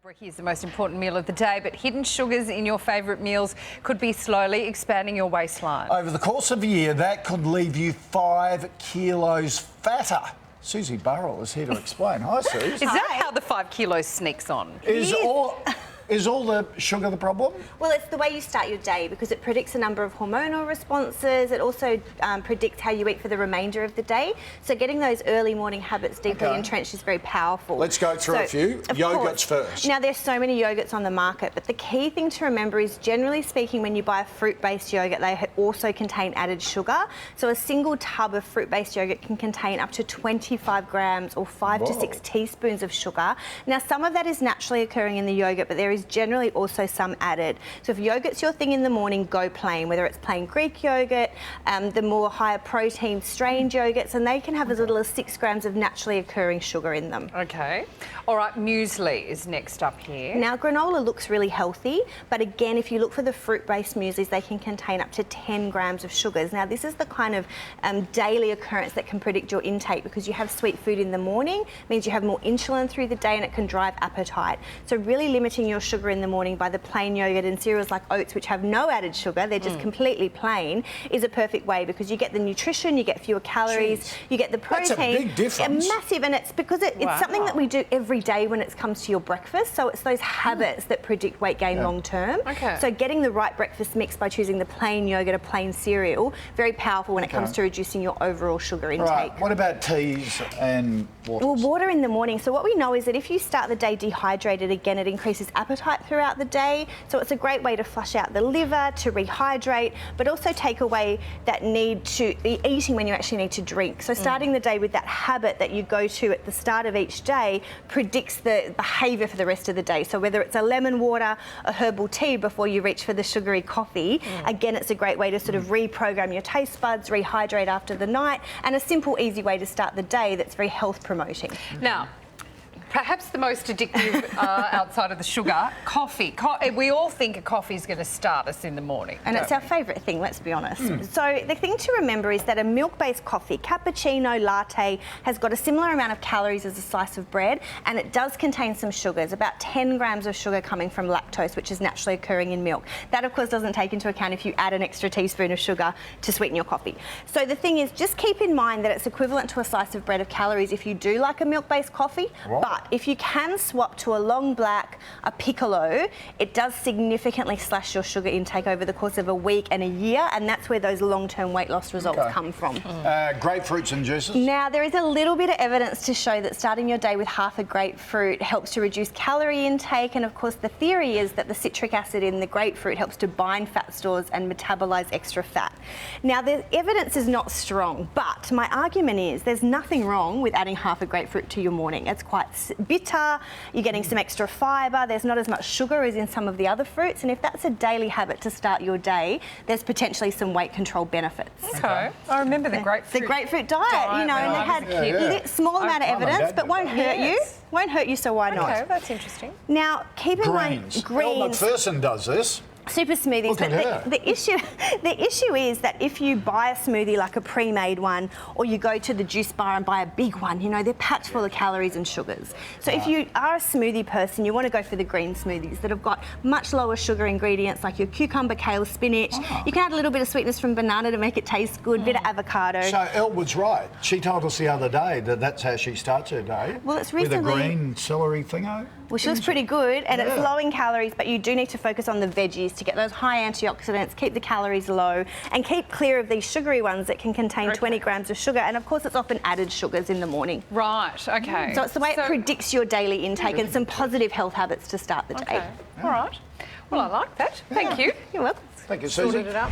Brekkie is the most important meal of the day, but hidden sugars in your favourite meals could be slowly expanding your waistline. Over the course of a year, that could leave you 5 kilos fatter. Susie Burrell is here to explain. Hi, Susie. Is that how the 5 kilos sneaks on? Is all the sugar the problem? Well, it's the way you start your day because it predicts a number of hormonal responses. It also predicts how you eat for the remainder of the day. So getting those early morning habits deeply entrenched is very powerful. Let's go through a few. Yogurts first. Now, there's so many yogurts on the market, but the key thing to remember is, generally speaking, when you buy a fruit-based yogurt, they also contain added sugar. So a single tub of fruit-based yogurt can contain up to 25 grams or 5 to 6 teaspoons of sugar. Now, some of that is naturally occurring in the yogurt, but there is generally also some added. So if yogurt's your thing in the morning, go plain, whether it's plain Greek yogurt, the more higher protein strained yogurts, and they can have as little as 6 grams of naturally occurring sugar in them. Okay. All right, muesli is next up here. Now, granola looks really healthy, but again, if you look for the fruit-based mueslis, they can contain up to 10 grams of sugars. Now, this is the kind of daily occurrence that can predict your intake, because you have sweet food in the morning, means you have more insulin through the day, and it can drive appetite. So really limiting your sugar in the morning by the plain yogurt and cereals like oats, which have no added sugar, they're just completely plain, is a perfect way, because you get the nutrition, you get fewer calories, you get the protein. That's a big difference. Massive, and it's because it's something that we do every day when it comes to your breakfast. So it's those habits that predict weight gain long term. Okay. So getting the right breakfast mix by choosing the plain yogurt or plain cereal, very powerful when it comes to reducing your overall sugar intake. Right. What about teas and water? Well, water in the morning. So what we know is that if you start the day dehydrated, again, it increases appetite throughout the day. So it's a great way to flush out the liver, to rehydrate, but also take away that need to be eating when you actually need to drink. So starting the day with that habit that you go to at the start of each day predicts the behaviour for the rest of the day. So whether it's a lemon water, a herbal tea before you reach for the sugary coffee, again, it's a great way to sort of reprogram your taste buds, rehydrate after the night, and a simple, easy way to start the day that's very health promoting. Now, perhaps the most addictive outside of the sugar, coffee. We all think a coffee is going to start us in the morning. And it's our favourite thing, let's be honest. So the thing to remember is that a milk-based coffee, cappuccino, latte, has got a similar amount of calories as a slice of bread, and it does contain some sugars, about 10 grams of sugar coming from lactose, which is naturally occurring in milk. That, of course, doesn't take into account if you add an extra teaspoon of sugar to sweeten your coffee. So the thing is, just keep in mind that it's equivalent to a slice of bread of calories if you do like a milk-based coffee, but if you can swap to a long black, a piccolo, it does significantly slash your sugar intake over the course of a week and a year, and that's where those long-term weight loss results come from. Grapefruits and juices? Now, there is a little bit of evidence to show that starting your day with half a grapefruit helps to reduce calorie intake, and of course the theory is that the citric acid in the grapefruit helps to bind fat stores and metabolise extra fat. Now, the evidence is not strong, but my argument is there's nothing wrong with adding half a grapefruit to your morning. It's quite bitter, you're getting some extra fibre, there's not as much sugar as in some of the other fruits, and if that's a daily habit to start your day, there's potentially some weight control benefits. Okay. I remember the grapefruit. The grapefruit diet, you know, and they had small amount of evidence, but won't hurt you. Won't hurt you, so why not? Okay, that's interesting. Now, keep in mind, Elle greens. McPherson does this. Super smoothies, Look at but the issue is that if you buy a smoothie like a pre-made one, or you go to the juice bar and buy a big one, you know, they're packed full of calories and sugars. So if you are a smoothie person, you want to go for the green smoothies that have got much lower sugar ingredients, like your cucumber, kale, spinach. You can add a little bit of sweetness from banana to make it taste good, bit of avocado. So Elle was right. She told us the other day that that's how she starts her day. Well, it's with recently, a green celery thingo. Well, she looks pretty good, and it's low in calories, but you do need to focus on the veggies to get those high antioxidants, keep the calories low, and keep clear of these sugary ones that can contain 20 grams of sugar. And of course, it's often added sugars in the morning. Right, okay. So it's the way it predicts your daily intake and some positive health habits to start the day. All right. Well, I like that. Thank you. You're welcome. Thank you, Susie. Sorted it out.